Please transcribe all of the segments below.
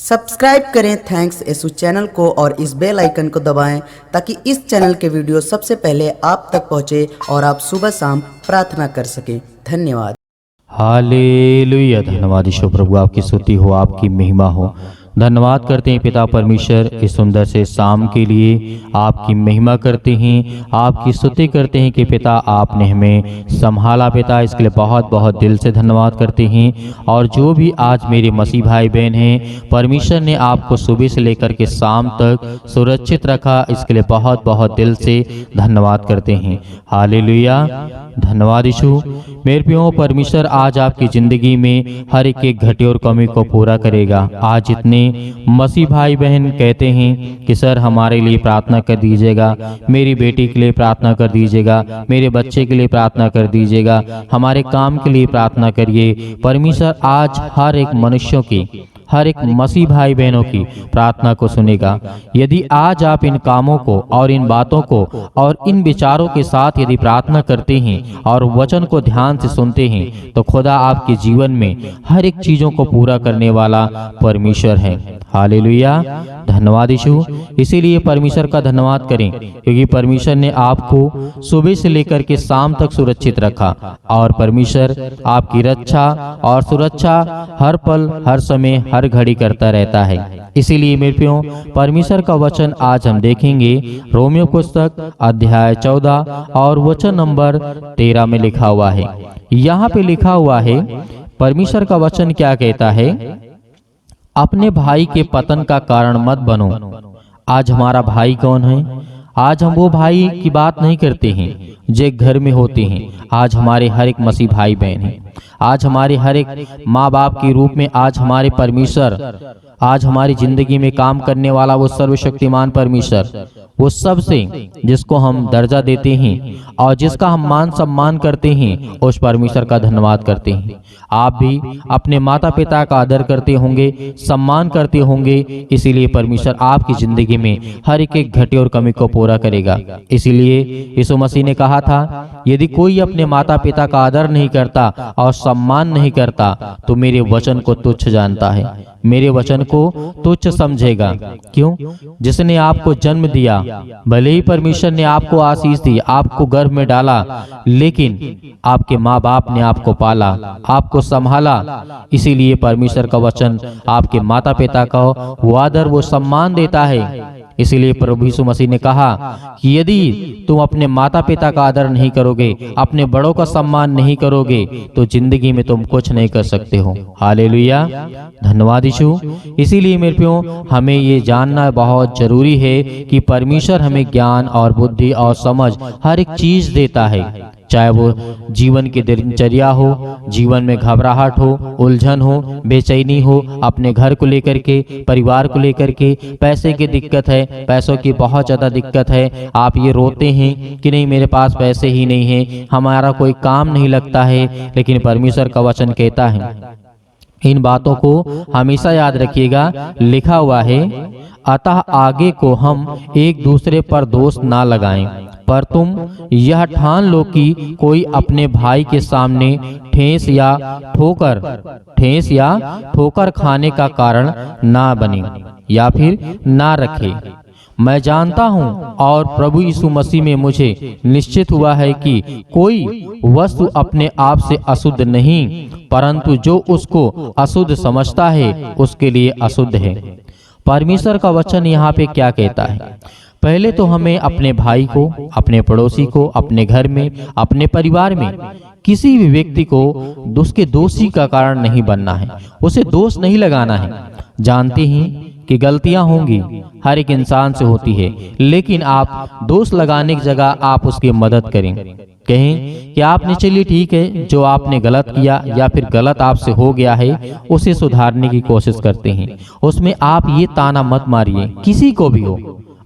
Subscribe करें thanks Yesu channel को और इस बेल आइकन को दबाएं ताकि इस चैनल के वीडियो सबसे पहले आप तक पहुंचे और आप सुबह शाम प्रार्थना कर सकें। धन्यवाद। हालेलुया। धन्यवाद ईश्वर प्रभु, आपकी स्तुति हो, आपकी महिमा हो। धन्यवाद करते हैं पिता परमेश्वर इस सुंदर से शाम के लिए, आपकी महिमा करते हैं, आपकी स्तुति करते हैं कि पिता आपने हमें संभाला पिता, इसके लिए बहुत बहुत दिल से धन्यवाद करते हैं। और जो भी आज मेरे मसीह भाई बहन हैं, परमेश्वर ने आपको सुबह से लेकर के शाम तक सुरक्षित रखा, इसके लिए बहुत बहुत दिल से धन्यवाद करते हैं। हालेलुया। धन्यवाद यीशु। मेरे प्रियो, परमेश्वर आज आपकी ज़िंदगी में हर एक घटे और कमी को पूरा करेगा। आज इतने मसीह भाई बहन कहते हैं कि सर हमारे लिए प्रार्थना कर दीजिएगा, मेरी बेटी के लिए प्रार्थना कर दीजिएगा, मेरे बच्चे के लिए प्रार्थना कर दीजिएगा, हमारे काम के लिए प्रार्थना करिए। परमेश्वर आज हर एक मनुष्यों की, हर एक मसीह भाई बहनों की प्रार्थना को सुनेगा। यदि आज आप इन कामों को और इन बातों को और इन विचारों के साथ यदि प्रार्थना करते हैं और वचन को ध्यान से सुनते हैं, तो खुदा आपके जीवन में हर एक चीजों को पूरा करने वाला परमेश्वर है। हालेलुया। धन्यवाद यीशु। इसीलिए परमेश्वर का धन्यवाद करें, क्योंकि परमेश्वर ने आपको सुबह से लेकर के शाम तक सुरक्षित रखा और परमेश्वर आपकी रक्षा और सुरक्षा हर पल, हर समय, हर घड़ी करता रहता है। इसीलिए मेरे प्रियो, परमेश्वर का वचन आज हम देखेंगे रोमियो पुस्तक अध्याय 14 और वचन नंबर 13 में लिखा हुआ है। यहाँ पे लिखा हुआ है, परमेश्वर का वचन क्या कहता है, अपने भाई के पतन का कारण मत बनो। आज हमारा भाई कौन है? आज हम वो भाई की बात नहीं करते हैं जो घर में होते हैं। आज हमारे हर एक मसीह भाई बहन हैं। आज हमारे हर एक माँ बाप के रूप में आज हमारे परमेश्वर, आज हमारी जिंदगी में काम करने वाला वो सर्वशक्तिमान परमेश्वर, वो सबसे जिसको हम दर्जा देते हैं और जिसका हम मान सम्मान करते हैं, उस परमेश्वर का धन्यवाद करते हैं। आप भी अपने माता पिता का आदर करते होंगे, सम्मान करते होंगे, इसीलिए परमेश्वर आपकी जिंदगी में हर एक घटे और कमी को पूरा करेगा। इसीलिए यीशु मसीह ने कहा था, यदि कोई अपने माता पिता का आदर नहीं करता और सम्मान नहीं करता, तो मेरे वचन को तुच्छ जानता है, मेरे वचन को तुच्छ समझेगा। क्यों? जिसने आपको जन्म दिया, भले ही परमेश्वर ने आपको आशीष दी, आपको गर्भ में डाला, लेकिन आपके माँ बाप ने आपको पाला, आपको संभाला। इसीलिए परमेश्वर का वचन आपके माता पिता का वो आदर, वो सम्मान देता है। इसीलिए प्रभु यीशु मसीह ने कहा कि यदि तुम अपने माता पिता का आदर नहीं करोगे, अपने बड़ों का सम्मान नहीं करोगे, तो जिंदगी में तुम कुछ नहीं कर सकते हो। हालेलुया। धन्यवाद यीशु। इसीलिए मेरे प्रियो, हमें ये जानना बहुत जरूरी है कि परमेश्वर हमें ज्ञान और बुद्धि और समझ हर एक चीज देता है, चाहे वो जीवन की दिनचर्या हो, जीवन में घबराहट हो, उलझन हो, बेचैनी हो, अपने घर को लेकर के, परिवार को लेकर के, पैसे की दिक्कत है, पैसों की बहुत ज़्यादा दिक्कत है, आप ये रोते हैं कि नहीं मेरे पास पैसे ही नहीं है, हमारा कोई काम नहीं लगता है, लेकिन परमेश्वर का वचन कहता है, इन बातों को हमेशा याद रखिएगा। लिखा हुआ है, अतः आगे को हम एक दूसरे पर दोष ना लगाएं, पर तुम यह ठान लो कि कोई अपने भाई के सामने ठेस या ठोकर खाने का कारण ना बने या फिर ना रखे। मैं जानता हूँ और प्रभु यीशु मसीह में मुझे निश्चित हुआ है कि कोई वस्तु अपने आप से अशुद्ध नहीं, परंतु जो उसको अशुद्ध समझता है उसके लिए अशुद्ध है। परमेश्वर का वचन यहाँ पे क्या कहता है? पहले तो हमें अपने भाई को, अपने पड़ोसी को, अपने घर में, अपने परिवार में किसी भी व्यक्ति को उसके दोषी का कारण नहीं बनना है, उसे दोष नहीं लगाना है। जानते हैं कि गलतियां होंगी, हर एक इंसान से होती है, लेकिन आप दोष लगाने की जगह आप उसकी मदद करें। कहें कि आपने, चलिए ठीक है, जो आपने गलत किया या फिर गलत आपसे हो गया है, उसे सुधारने की कोशिश करते हैं। उसमें आप ये ताना मत मारिए, किसी को भी हो,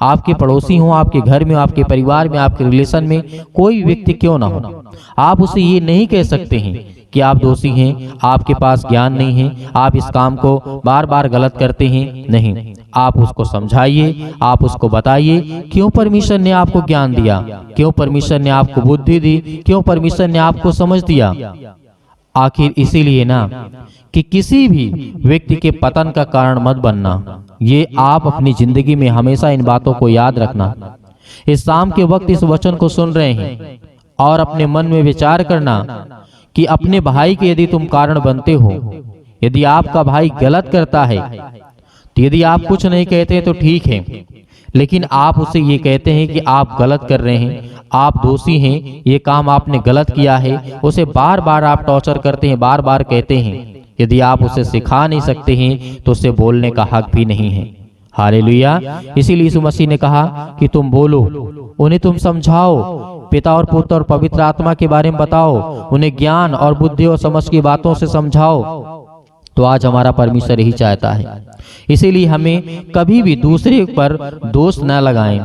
आपके पड़ोसी हो, आपके घर में, आपके परिवार में, आपके रिलेशन में कोई व्यक्ति क्यों ना हो, आप उसे ये नहीं कह सकते हैं कि आप दोषी हैं, आपके पास ज्ञान नहीं है, आप इस काम को बार बार गलत करते हैं। नहीं, आप उसको समझाइए, आप उसको बताइए क्यों परमेश्वर ने आपको ज्ञान दिया, क्यों परमेश्वर ने आपको बुद्धि दी, क्यों परमेश्वर ने आपको समझ दिया। आखिर इसीलिए ना कि किसी भी व्यक्ति के पतन का कारण मत बनना। ये आप अपनी जिंदगी में हमेशा इन बातों को याद रखना। इस शाम के वक्त इस वचन को सुन रहे हैं और अपने मन में विचार करना कि अपने भाई के यदि तुम कारण बनते हो, यदि आपका भाई गलत करता है तो यदि आप कुछ नहीं कहते तो ठीक है, लेकिन आप उसे ये कहते हैं कि आप गलत कर रहे हैं, आप दोषी हैं, ये काम आपने गलत किया है, उसे बार बार आप टॉर्चर करते हैं, बार बार कहते हैं। यदि आप उसे सिखा नहीं सकते हैं तो उसे बोलने का हक भी नहीं है। हालेलुया। इसीलिए यीशु मसीह ने कहा कि तुम बोलो, उन्हें तुम समझाओ, पिता और पुत्र और पवित्र आत्मा के बारे में बताओ, उन्हें ज्ञान और बुद्धि और समझ की बातों से समझाओ। तो आज हमारा परमेश्वर यही चाहता है। इसीलिए हमें कभी भी दूसरे पर दोष न लगाएं,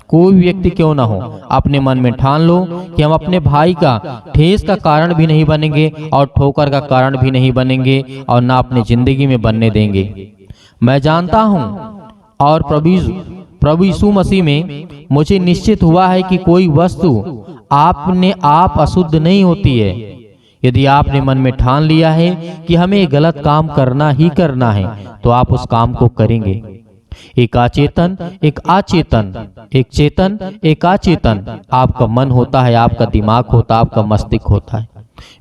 कोई भी व्यक्ति क्यों ना हो। अपने मन में ठान लो कि हम अपने भाई का ठेस का कारण भी नहीं बनेंगे और ठोकर का कारण भी नहीं बनेंगे और ना अपनी जिंदगी में बनने देंगे। मैं जानता हूं और प्रभु यीशु मसीह में मुझे निश्चित हुआ है कि कोई वस्तु आपने आप अशुद्ध नहीं होती है। यदि आपने मन में ठान लिया है कि हमें गलत काम करना ही करना है तो आप उस काम को करेंगे। एक अचेतन, एक अचेतन, एक चेतन, एक अचेतन आपका मन होता है, आपका दिमाग होता है, आपका मस्तिष्क होता है।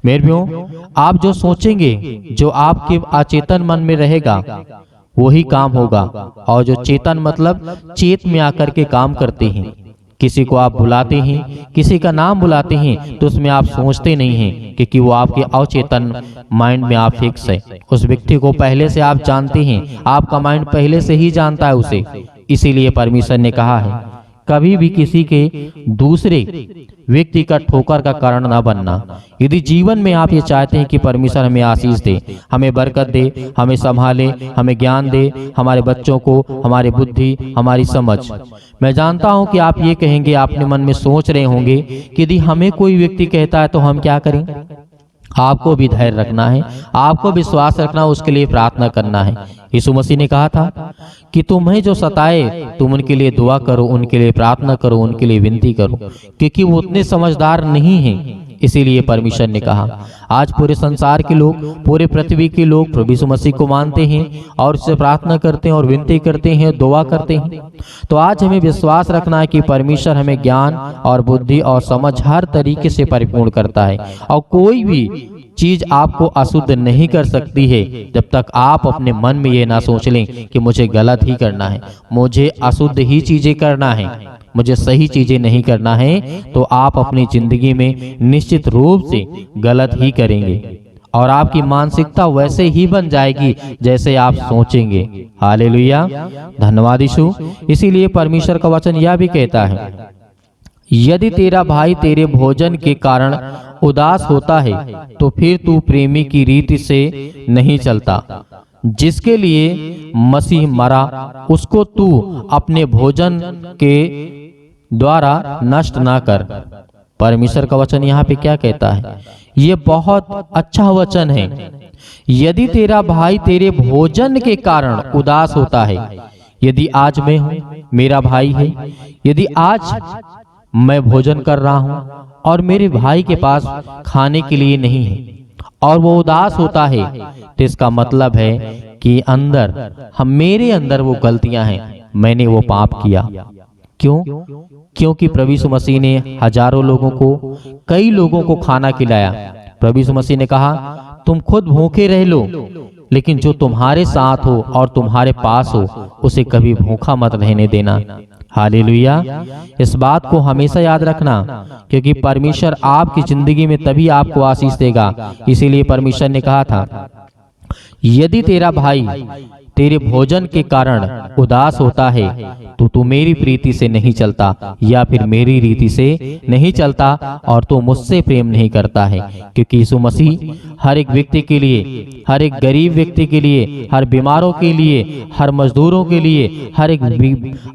मेरे प्रियो, आप जो सोचेंगे, जो आपके अचेतन मन में रहेगा वही काम होगा। और जो चेतन मतलब चेत में आकर के काम करते हैं। किसी को आप बुलाते हैं, किसी का नाम बुलाते हैं तो उसमें आप सोचते नहीं हैं, क्योंकि वो आपके अचेतन माइंड में आप फिक्स है। उस व्यक्ति को पहले से आप जानते हैं, आपका माइंड पहले से ही जानता है उसे। इसीलिए परमेश्वर ने कहा है कभी भी किसी के दूसरे व्यक्ति का ठोकर का कारण ना बनना। यदि जीवन में आप ये चाहते हैं कि परमेश्वर हमें आशीष दे, हमें बरकत दे, हमें संभाले, हमें ज्ञान दे, हमारे बच्चों को हमारी बुद्धि, हमारी समझ, मैं जानता हूं कि आप ये कहेंगे, आपने मन में सोच रहे होंगे कि यदि हमें कोई व्यक्ति कहता है तो हम क्या करें। आपको भी धैर्य रखना है, आपको विश्वास रखना, उसके लिए प्रार्थना करना है। यीशु मसीह ने कहा था कि तुम्हें जो सताए तुम उनके लिए दुआ करो, उनके लिए प्रार्थना करो, उनके लिए विनती करो, क्योंकि वो उतने समझदार नहीं हैं। इसीलिए परमेश्वर ने कहा आज पूरे संसार के लोग, पूरे पृथ्वी के लोग प्रभु यीशु मसीह को मानते हैं और उससे प्रार्थना करते हैं और विनती करते हैं, दुआ करते हैं। तो आज हमें विश्वास रखना है कि परमेश्वर हमें ज्ञान और बुद्धि और समझ हर तरीके से परिपूर्ण करता है और कोई भी चीज आपको अशुद्ध नहीं कर सकती है जब तक आप अपने मन में ये ना सोच लें कि मुझे गलत ही करना है, मुझे अशुद्ध ही चीजें करना है, मुझे सही चीजें नहीं करना है। तो आप अपनी जिंदगी में निश्चित रूप से गलत ही करेंगे और आपकी मानसिकता वैसे ही बन जाएगी जैसे आप सोचेंगे। हालेलुया, धन्यवाद यीशु। इसीलिए परमेश्वर का वचन यह भी कहता है यदि तेरा भाई तेरे भोजन के कारण उदास होता है तो फिर तू प्रेमी की रीति से नहीं चलता। जिसके लिए मसीह मरा उसको तू अपने भोजन के द्वारा नष्ट ना कर। परमेश्वर का वचन यहाँ पे क्या कहता है? ये बहुत अच्छा वचन है। यदि तेरा भाई तेरे भोजन के कारण उदास होता है, यदि आज मैं हूं, मेरा भाई है, यदि आज मैं भोजन कर रहा हूं और मेरे भाई के पास खाने के लिए नहीं है और वो उदास होता है, तो इसका मतलब है कि मेरे अंदर वो गलतियां हैं, मैंने वो पाप किया। क्यों? क्योंकि प्रभु यीशु मसीह ने हजारों लोगों को, कई लोगों को खाना खिलाया। प्रभु यीशु मसीह ने कहा तुम खुद भूखे रह लो, लेकिन जो तुम्हारे साथ हो और तुम्हारे पास हो उसे कभी भूखा मत रहने देना। हालेलुया। इस बात को हमेशा याद रखना, क्योंकि परमेश्वर आपकी जिंदगी में तभी आपको आशीष देगा। इसीलिए परमेश्वर ने कहा था यदि तेरा भाई तेरे भोजन के कारण उदास होता है तो तू मेरी प्रीति से नहीं चलता या फिर मेरी रीति से नहीं चलता और तू मुझसे प्रेम नहीं करता है। क्योंकि यीशु मसीह हर एक व्यक्ति के लिए, हर एक गरीब व्यक्ति के लिए, हर बीमारों के लिए, हर मजदूरों के लिए, हर एक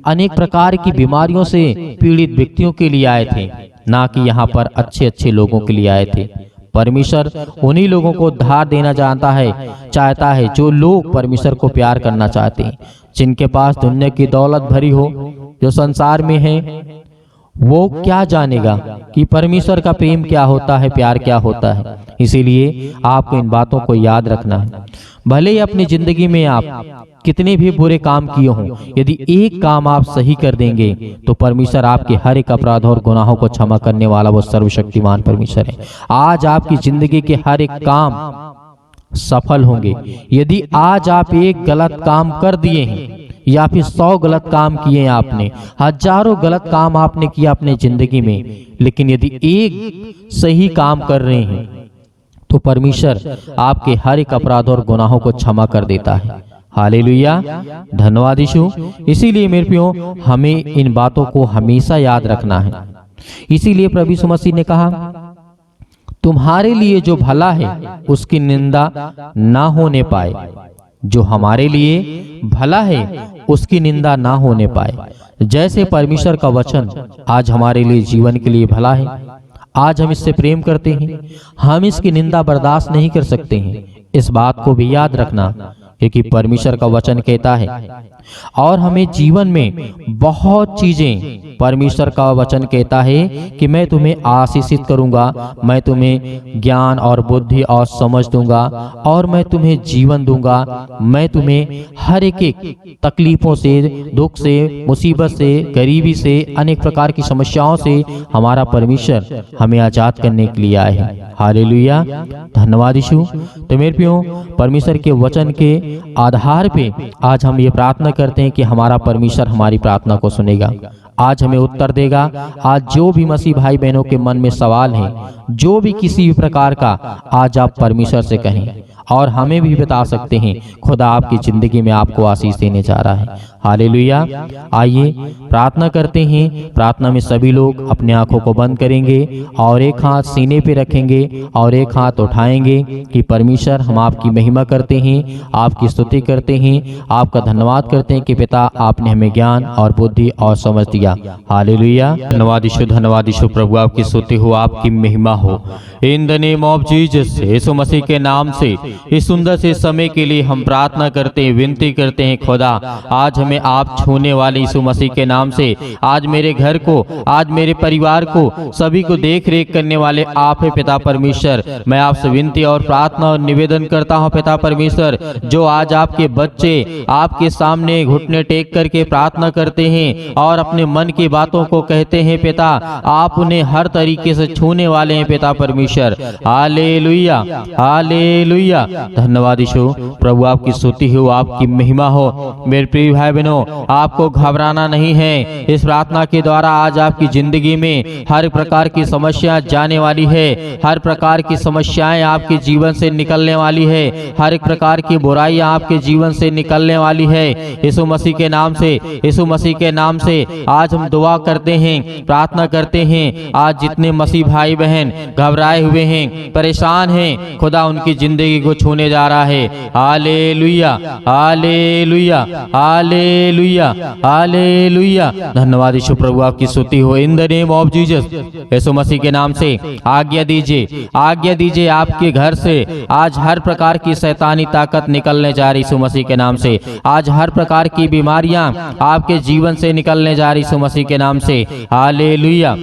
अनेक प्रकार की बीमारियों से पीड़ित व्यक्तियों के लिए आए थे, ना कि यहाँ पर अच्छे अच्छे लोगों के लिए आए थे। परमेश्वर उन्हीं लोगों को उद्धार देना चाहता है जो लोग परमेश्वर को प्यार करना चाहते हैं, जिनके पास दुनिया की दौलत भरी हो, जो संसार में है, वो क्या जानेगा कि परमेश्वर का प्रेम क्या होता है, प्यार क्या होता है। इसीलिए आपको इन बातों को याद रखना है। भले ही अपनी जिंदगी में आप कितने भी बुरे काम किए हों, यदि एक काम आप सही कर देंगे तो परमेश्वर आपके हर एक अपराध और गुनाहों को क्षमा करने वाला वो सर्वशक्तिमान परमेश्वर है। आज आपकी जिंदगी के हर एक काम सफल होंगे। यदि आज आप एक गलत काम कर दिए हैं या फिर 100 गलत काम किए हैं, आपने हजारों गलत काम आपने किया अपने जिंदगी में, लेकिन यदि एक सही काम कर रहे हैं तो परमेश्वर आपके हर एक अपराध और गुनाहों को क्षमा कर देता है। हालेलुया, धन्यवाद यीशु। इसीलिए मेरे प्रियो, हमें इन बातों को हमेशा याद रखना है। इसीलिए प्रभु यीशु मसीह ने कहा, तुम्हारे लिए जो भला है उसकी निंदा ना होने पाए। जो हमारे लिए भला है उसकी निंदा ना होने पाए। जैसे परमेश्वर का वचन आज हमारे लिए जीवन के लिए भला है, आज हम इससे प्रेम करते हैं, हम इसकी निंदा बर्दाश्त नहीं कर सकते हैं। इस बात को भी याद रखना, क्योंकि परमेश्वर का वचन कहता है और हमें जीवन में बहुत चीजें, परमेश्वर का वचन कहता है कि मैं तुम्हें आशीषित करूंगा, मैं तुम्हें ज्ञान और बुद्धि और समझ दूंगा और मैं तुम्हें जीवन दूंगा। मैं तुम्हें हर एक तकलीफों से, दुख से, मुसीबत से, गरीबी से, अनेक प्रकार की समस्याओं से हमारा परमेश्वर हमें आजाद करने के लिए आए हैं। हालेलुया, धन्यवाद यीशु। तो मेरे प्रियो, परमेश्वर के वचन के आधार पे आज हम ये प्रार्थना करते हैं कि हमारा परमेश्वर हमारी प्रार्थना को सुनेगा, आज हमें उत्तर देगा। आज जो भी मसीह भाई बहनों के मन में सवाल है, जो भी किसी भी प्रकार का, आज आप परमेश्वर से कहें और हमें भी बता सकते हैं। खुदा आपकी जिंदगी में आपको आशीष देने जा रहा है। हालेलुया। आइए प्रार्थना करते हैं। प्रार्थना में सभी लोग अपने आंखों को बंद करेंगे और एक हाथ सीने पे रखेंगे और एक हाथ उठाएंगे कि परमेश्वर, हम आपकी महिमा करते हैं, आपकी स्तुति करते हैं, आपका धन्यवाद करते हैं कि पिता आपने हमें ज्ञान और बुद्धि और समझ दिया। हालेलुया, धन्यवाद यीशु, धन्यवाद यीशु। प्रभु आपकी स्तुति हो, आपकी महिमा हो। In the name of Jesus, Yeshu Masih के नाम से इस सुंदर से समय के लिए हम प्रार्थना करते हैं, विनती करते हैं। खुदा, आज हमें आप छूने वाले यीशु मसीह के नाम से, आज मेरे घर को, आज मेरे परिवार को, सभी को देख रेख करने वाले आप है पिता परमेश्वर। मैं आपसे विनती और प्रार्थना और निवेदन करता हूँ पिता परमेश्वर, जो आज आपके बच्चे आपके सामने घुटने टेक करके प्रार्थना करते हैं और अपने मन की बातों को कहते हैं पिता, आप उन्हें हर तरीके से छूने वाले हैं पिता परमेश्वर। हालेलुया, हालेलुया, धन्यवाद यीशु। प्रभु आपकी स्तुति हो, आपकी महिमा हो। मेरे प्रिय भाई बहनों, आपको घबराना नहीं है। इस प्रार्थना के द्वारा आज आपकी जिंदगी में हर प्रकार की समस्या जाने वाली है, हर प्रकार की समस्याएं आपके जीवन से निकलने वाली है, हर एक प्रकार की बुराइयां आपके जीवन से निकलने वाली है। यीशु मसीह के नाम से, यीशु मसीह के नाम से आज हम दुआ करते हैं, प्रार्थना करते हैं। आज जितने मसीह भाई बहन घबराए हुए हैं, परेशान हैं, खुदा उनकी जिंदगी को छूने जा रहा है। हालेलुया, हालेलुया, हालेलुया, हालेलुया, धन्यवाद यीशु। प्रभु आपकी स्तुति हो। In the name of Jesus, Yeshu Masih के नाम से आज्ञा दीजिए, आज्ञा दीजिए। आपके घर से आज हर प्रकार की शैतानी ताकत निकलने जा रही यीशु मसीह के नाम से। आज हर प्रकार की बीमारियां आपके जीवन से निकलने जा रही यीशु मसीह के नाम से। Hallelujah,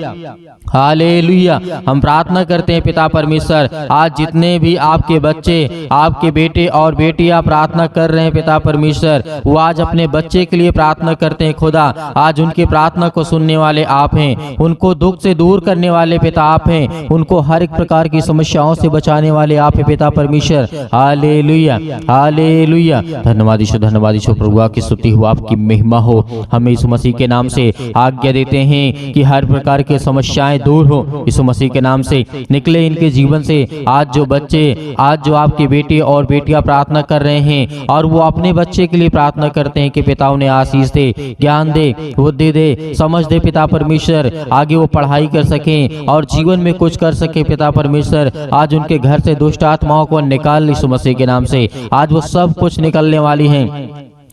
hallelujah. हम प्रार्थना करते हैं पिता परमेश्वर, आज जितने भी आपके बच्चे, आपके बेटे और बेटियां प्रार्थना कर रहे हैं पिता परमेश्वर, वो आज अपने बच्चे के लिए प्रार्थना करते हैं। खुदा, आज उनकी प्रार्थना को सुनने वाले आप हैं, उनको दुख से दूर करने वाले पिता आप हैं, उनको हर एक प्रकार की समस्याओं से बचाने वाले आप हैं पिता परमेश्वर। हालेलुया, हालेलुया, धन्यवाद यीशु, धन्यवाद यीशु। प्रभु आपकी स्तुति हो, आपकी महिमा हो। हमें यीशु मसीह के नाम से आज्ञा देते हैं कि हर प्रकार की समस्याएं दूर हो यीशु मसीह के नाम से, निकले इनके जीवन से। आज जो बच्चे, आज जो आपके बेटे और बेटियां प्रार्थना कर रहे हैं और वो अपने बच्चे के लिए प्रार्थना करते हैं कि पिता उन्हें आशीष दे, ज्ञान दे, बुद्धि दे, समझ दे पिता परमेश्वर, आगे वो पढ़ाई कर सकें और जीवन में कुछ कर सके पिता परमेश्वर। आज उनके घर से दुष्ट आत्माओं को निकाल यीशु मसीह के नाम से। आज वो सब कुछ निकलने वाली हैं।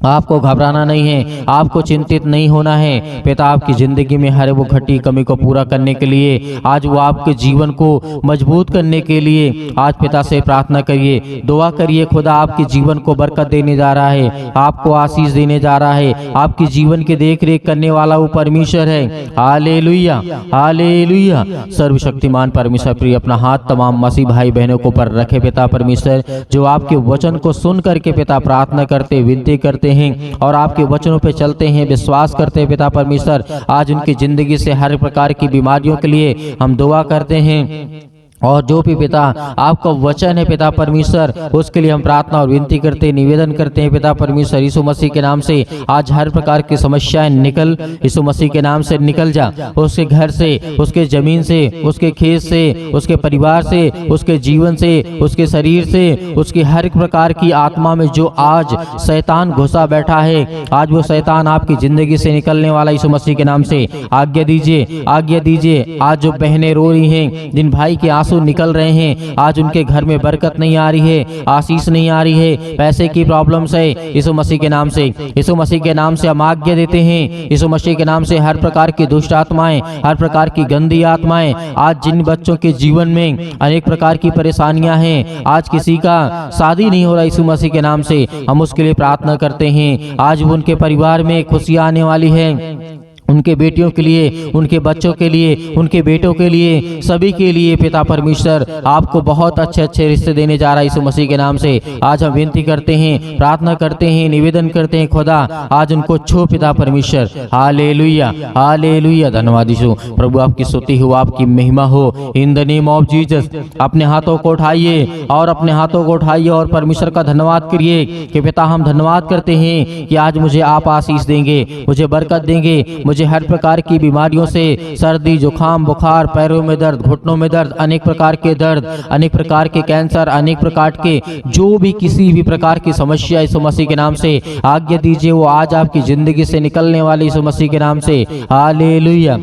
आपको घबराना नहीं है, आपको चिंतित नहीं होना है। पिता आपकी जिंदगी में हर वो घटी कमी को पूरा करने के लिए, आज वो आपके जीवन को मजबूत करने के लिए आज पिता से प्रार्थना करिए, दुआ करिए। खुदा आपके जीवन को बरकत देने जा रहा है, आपको आशीष देने जा रहा है। आपके जीवन की देख रेख करने वाला वो परमेश्वर है। Hallelujah, hallelujah. सर्वशक्तिमान परमेश्वर प्रिय अपना हाथ तमाम मसीह भाई बहनों को पर रखे पिता परमेश्वर, जो आपके वचन को सुन करके पिता प्रार्थना करते विनती करते हैं और आपके वचनों पे चलते हैं, विश्वास करते हैं पिता परमेश्वर। आज उनकी जिंदगी से हर प्रकार की बीमारियों के लिए हम दुआ करते हैं, और जो भी पिता आपका वचन है पिता परमेश्वर, उसके लिए हम प्रार्थना और विनती करते हैं, निवेदन करते हैं पिता परमेश्वर। यीशु मसीह के नाम से आज हर प्रकार की समस्याएं निकल, यीशु मसीह के नाम से निकल जा। उसके घर से, उसके जमीन से, उसके खेत से, उसके परिवार से, उसके जीवन से, उसके शरीर से, उसकी हर एक प्रकार की आत्मा में जो आज शैतान घुसा बैठा है, आज वो शैतान आपकी जिंदगी से निकलने वाला यीशु मसीह के नाम से आज्ञा दीजिए, आज्ञा दीजिए। आज जो बहनें रो रही हैं, जिन भाई के आंसू निकल रहे हैं, आज उनके घर में बरकत नहीं आ रही है, आशीष नहीं आ रही है, पैसे की प्रॉब्लम्स है, यीशु मसीह के नाम से, यीशु मसीह के नाम से हम आज्ञा देते हैं। यीशु मसीह के नाम से हर प्रकार की दुष्ट आत्माएं, हर प्रकार की गंदी आत्माएं, आज जिन बच्चों के जीवन में अनेक प्रकार की परेशानियां हैं, आज किसी का शादी नहीं हो रहा, यीशु मसीह के नाम से हम उसके लिए प्रार्थना करते हैं। आज उनके परिवार में खुशियां आने वाली है, उनके बेटियों के लिए, उनके बच्चों के लिए, उनके बेटों के लिए, सभी के लिए पिता परमेश्वर आपको बहुत अच्छे अच्छे रिश्ते देने जा रहा है यीशु मसीह के नाम से। आज हम विनती करते हैं, प्रार्थना करते हैं, निवेदन करते हैं, खुदा आज उनको छू पिता परमेश्वर। Hallelujah, hallelujah. धन्यवाद यीशु। प्रभु आपकी स्तुति हो, आपकी महिमा हो। In the name of Jesus अपने हाथों को उठाइए और अपने हाथों को उठाइए और परमेश्वर का धन्यवाद करिए कि पिता हम धन्यवाद करते हैं कि आज मुझे आप आशीष देंगे, मुझे बरकत देंगे, मुझे हर प्रकार की बीमारियों से, सर्दी, जुखाम, बुखार, पैरों में दर्द, घुटनों में दर्द, अनेक प्रकार के दर्द, अनेक प्रकार के कैंसर, अनेक प्रकार के जो भी किसी भी प्रकार की समस्या यीशु मसीह के नाम से आज्ञा दीजिए, वो आज आपकी जिंदगी से निकलने वाली यीशु मसीह के नाम से। Hallelujah,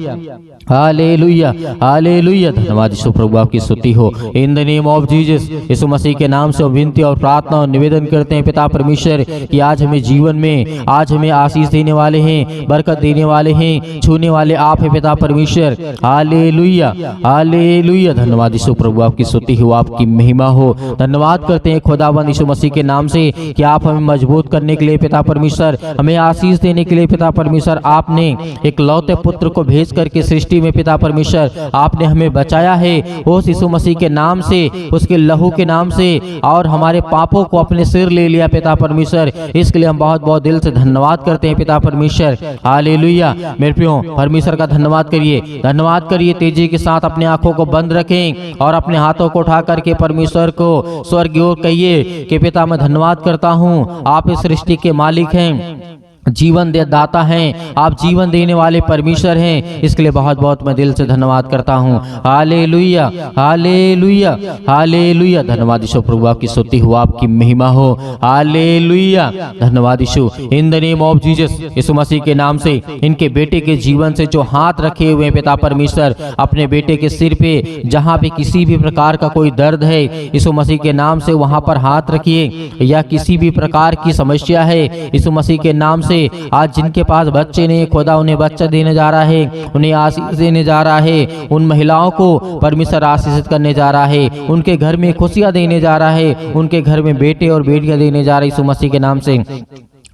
hallelujah, hallelujah. धन्यवाद यीशु। प्रभु आपकी स्तुति हो। In the name of Jesus Yeshu Masih के नाम से विनती और प्रार्थना और निवेदन करते हैं पिता परमेश्वर कि आज हमें जीवन में, आज हमें आशीष देने वाले हैं, बरकत देने वाले हैं, छूने वाले आप है पिता परमेश्वर। Hallelujah, hallelujah. धन्यवाद यीशु। प्रभु आपकी स्तुति हो, आपकी महिमा हो। धन्यवाद करते हैं खुदावंद यीशु मसीह के नाम से कि आप हमें मजबूत करने के लिए पिता परमेश्वर, हमें आशीष देने के लिए पिता परमेश्वर, आपने एक लौते पुत्र को भेज करके सृष्टि में पिता परमेश्वर आपने हमें बचाया है उस यीशु मसीह के नाम से, उसके लहू के नाम से, और हमारे पापों को अपने सिर ले लिया पिता परमेश्वर। इसके लिए हम बहुत बहुत दिल से धन्यवाद करते हैं पिता परमेश्वर। हालेलुया। मेरे प्रियो परमेश्वर का धन्यवाद करिए, धन्यवाद करिए। तेजी के साथ अपने आंखों को बंद रखें और अपने हाथों को उठा करके परमेश्वर को स्वर्ग की ओर कहिए कि पिता मैं धन्यवाद करता हूँ, आप इस सृष्टि के मालिक हैं, जीवन दे दाता हैं, आप जीवन देने वाले परमेश्वर हैं। इसके लिए बहुत बहुत मैं दिल से धन्यवाद करता हूँ। Hallelujah, hallelujah, hallelujah. धन्यवाद यीशु। प्रभु आपकी स्तुति हो, आपकी महिमा हो। हालेलुया। धन्यवाद Yeshu. In the name of Jesus Yeshu Masih के नाम से इनके बेटे के जीवन से जो हाथ रखे हुए पिता परमेश्वर, अपने बेटे के सिर पे जहाँ पे किसी भी प्रकार का कोई दर्द है यीशु मसीह के नाम से वहाँ पर हाथ रखिए, या किसी भी प्रकार की समस्या है यीशु मसीह के नाम से, आज जिनके पास बच्चे नहीं, खुदा उन्हें बच्चा देने जा रहा है, उन्हें आशीष देने जा रहा है। उन महिलाओं को परमेश्वर आशीषित करने जा रहा है, उनके घर में खुशियां देने जा रहा है, उनके घर में बेटे और बेटियां देने जा रही यीशु मसीह के नाम से।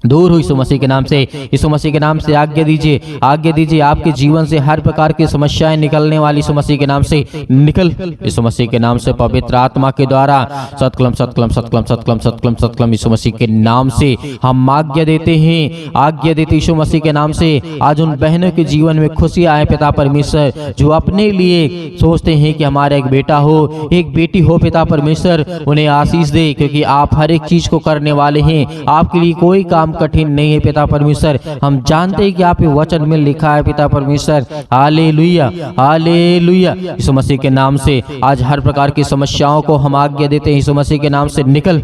दूर हुई यीशु मसीह के नाम से, यीशु मसीह के नाम से आज्ञा दीजिए, आज्ञा दीजिए। आपके जीवन से हर प्रकार की समस्याएं निकलने वाली यीशु मसीह के नाम से निकल, यीशु मसीह के नाम से पवित्र आत्मा के द्वारा सतकलम सतकलम सतकलम सतकलम सतकलम सतकलम यीशु मसीह के नाम से हम आज्ञा देते हैं, आज्ञा देते यीशु मसीह के नाम से। आज उन बहनों के जीवन में खुशी आए पिता परमेश्वर, जो अपने लिए सोचते हैं कि हमारा एक बेटा हो, एक बेटी हो पिता परमेश्वर, उन्हें आशीष दे, क्योंकि आप हर एक चीज को करने वाले हैं। आपके लिए कोई काम कठिन नहीं है पिता परमेश्वर। हम जानते हैं कि आप वचन में लिखा है पिता परमेश्वर। Hallelujah, hallelujah. यीशु मसीह के नाम से आज हर प्रकार की समस्याओं को हम आज्ञा देते हैं, यीशु मसीह के नाम से निकल,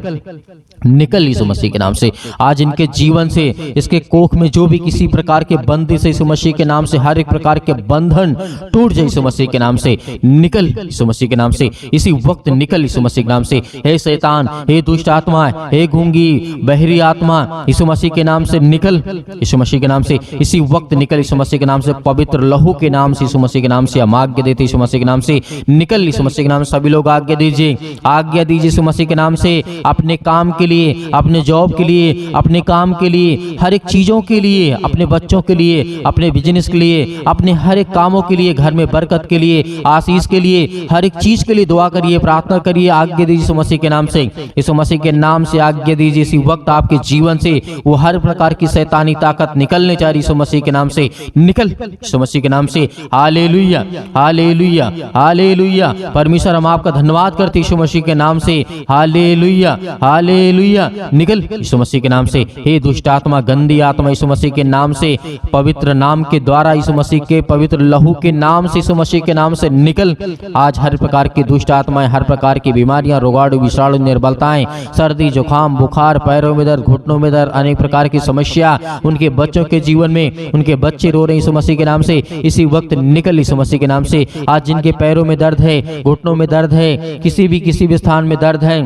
निकल यीशु मसीह के नाम से। आज इनके जीवन से, इसके कोख में जो भी किसी प्रकार के बंदी से यीशु मसीह के नाम से हर एक प्रकार के बंधन टूट जाए यीशु मसीह के नाम से, निकल यीशु मसीह के नाम से, इसी वक्त निकल यीशु मसीह के नाम से। हे शैतान, हे दुष्ट आत्मा, हे गूंगी बहरी आत्मा, यीशु मसीह के नाम से निकल, यीशु मसीह के नाम से इसी वक्त निकल, यीशु मसीह के नाम से पवित्र लहू के नाम से, यीशु मसीह के नाम से हम आज्ञा देते, यीशु मसीह के नाम से निकल, यीशु मसीह के नाम से सभी लोग आज्ञा दीजिए, आज्ञा दीजिए यीशु मसीह के नाम से, अपने काम के लिए, अपने जॉब के लिए, अपने काम के लिए, हर एक चीजों के लिए, अपने बच्चों के लिए, अपने बिजनेस के लिए, अपने हर एक कामों के लिए, घर में बरकत के लिए, आशीष के लिए, हर एक चीज के लिए दुआ करिए, प्रार्थना करिए, आज्ञा दीजिए यीशु मसीह के नाम से, यीशु मसीह के नाम से आज्ञा दीजिए। इसी वक्त आपके जीवन से वो हर प्रकार की शैतानी ताकत निकलने जा रही, यीशु मसीह के नाम से निकल, यीशु मसीह के नाम से। Hallelujah, hallelujah, hallelujah. परमेश्वर हम आपका धन्यवाद करते यीशु मसीह के नाम से। Hallelujah, hallelujah. निकल यीशु मसीह के नाम से। हे दुष्ट आत्मा, गंदी आत्मा, यीशु मसीह के नाम से, पवित्र नाम के द्वारा, यीशु मसीह के पवित्र लहू के नाम से, यीशु मसीह के नाम से निकल। आज हर प्रकार की दुष्ट आत्माएं, हर प्रकार की बीमारियां, रोगाणु, विषाणु, निर्बलताएं, सर्दी, जुकाम, बुखार, पैरों में दर्द, घुटनों में दर्द, अनेक प्रकार की समस्या उनके बच्चों के जीवन में, उनके बच्चे रो रहे हैं यीशु मसीह के नाम से, इसी वक्त निकल यीशु मसीह के नाम से। आज जिनके पैरों में दर्द है, घुटनों में दर्द है, किसी भी स्थान में दर्द है,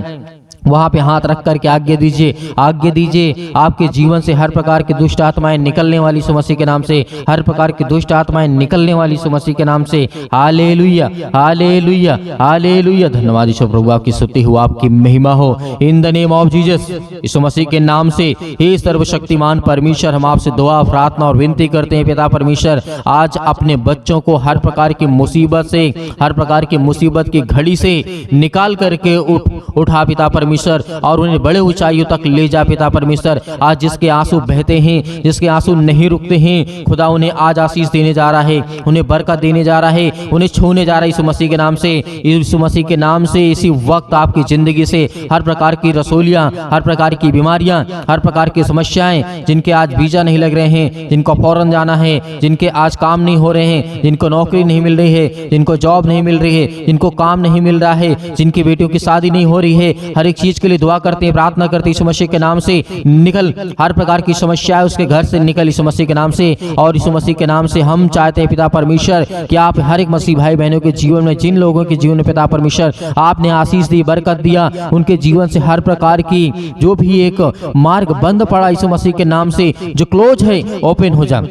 वहां पे हाथ रख करके आज्ञा दीजिए, आज्ञा दीजिए। आपके जीवन से हर प्रकार की दुष्ट आत्माएं निकलने वाली यीशु मसीह के नाम से, हर प्रकार की दुष्ट आत्माएं निकलने वाली यीशु मसीह के नाम से। Hallelujah, hallelujah, hallelujah. धन्यवाद यीशु प्रभु, आपकी स्तुति हो, आपकी महिमा हो, in the name of Jesus, Yeshu Masih के नाम से। हे सर्वशक्तिमान परमेश्वर, हम आपसे दुआ, प्रार्थना और विनती करते हैं पिता परमेश्वर, आज अपने बच्चों को हर प्रकार की मुसीबत से, हर प्रकार की मुसीबत की घड़ी से निकाल करके उठा पिता परमेश्वर, और उन्हें बड़े ऊंचाइयों तक ले जा पिता परमेश्वर। आज जिसके आंसू बहते हैं, जिसके आंसू नहीं रुकते हैं, खुदा उन्हें आज आशीष देने जा रहा है, उन्हें बरकत देने जा रहा है, उन्हें छूने जा रहा है यीशु मसीह के नाम से, यीशु मसीह के नाम से। इसी वक्त आपकी जिंदगी से हर प्रकार की रसोलियां, हर प्रकार की बीमारियां, हर प्रकार की समस्याएं, जिनके आज वीजा नहीं लग रहे हैं, जिनको फौरन जाना है, जिनके आज काम नहीं हो रहे हैं, जिनको नौकरी नहीं मिल रही है, जिनको जॉब नहीं मिल रही है, जिनको काम नहीं मिल रहा है, जिनकी बेटियों की शादी नहीं हो रही है, हर एक चीज के लिए दुआ करते हैं, प्रार्थना करते हैं यीशु मसीह के नाम से। निकल, हर प्रकार की समस्या है उसके घर से निकल यीशु मसीह के नाम से। और यीशु मसीह के नाम से हम चाहते हैं पिता परमेश्वर कि आप हर एक मसीह भाई बहनों के जीवन में, जिन लोगों के जीवन में पिता परमेश्वर आपने आशीष दी, बरकत दिया, उनके जीवन से हर प्रकार की जो भी एक मार्ग बंद पड़ा यीशु मसीह के नाम से, जो क्लोज है, ओपन हो जा,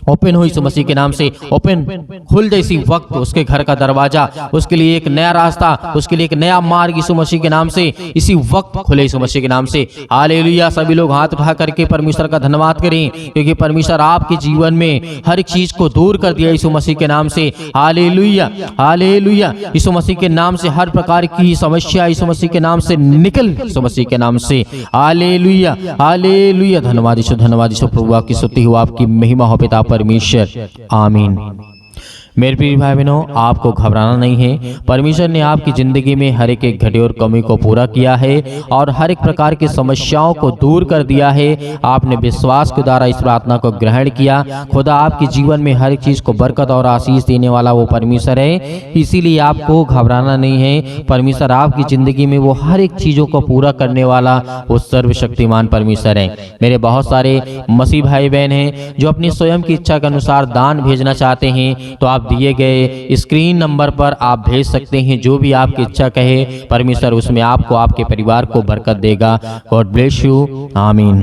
ओपन हो यीशु मसीह के नाम से, ओपन खुल जाए इसी वक्त उसके घर का दरवाजा, उसके लिए एक नया रास्ता, उसके लिए एक नया मार्ग यीशु मसीह के नाम से इसी वक्त खुले यीशु मसीह के नाम से। हालेलुया। सभी लोग हाथ उठा करके परमेश्वर का धन्यवाद करें, क्योंकि परमेश्वर आपके जीवन में हर एक चीज को दूर कर दिया यीशु मसीह के नाम से। Hallelujah, hallelujah. यीशु मसीह के नाम से हर प्रकार की समस्या यीशु मसीह के नाम से निकल, यीशु मसीह के नाम से। Hallelujah, hallelujah. धन्यवाद यीशु, धन्यवाद यीशु प्रभु, आपकी स्तुति हो, आपकी महिमा हो पिता परमेश्वर। आमीन। मेरे प्रिय भाई बहनों, आपको घबराना नहीं है। परमेश्वर ने आपकी जिंदगी में हर एक घटी और कमी को पूरा किया है और हर एक प्रकार की समस्याओं को दूर कर दिया है। आपने विश्वास के द्वारा इस प्रार्थना को ग्रहण किया। खुदा आपके जीवन में हर एक चीज को बरकत और आशीष देने वाला वो परमेश्वर है, इसीलिए आपको घबराना नहीं है। परमेश्वर आपकी जिंदगी में वो हर एक चीजों को पूरा करने वाला वो सर्वशक्तिमान परमेश्वर है। मेरे बहुत सारे मसीह भाई बहन हैं जो अपनी स्वयं की इच्छा के अनुसार दान भेजना चाहते हैं, तो आप दिए गए स्क्रीन नंबर पर आप भेज सकते हैं। जो भी आपकी इच्छा कहे, परमेश्वर उसमें आपको, आपके परिवार को बरकत देगा। God bless you. आमीन।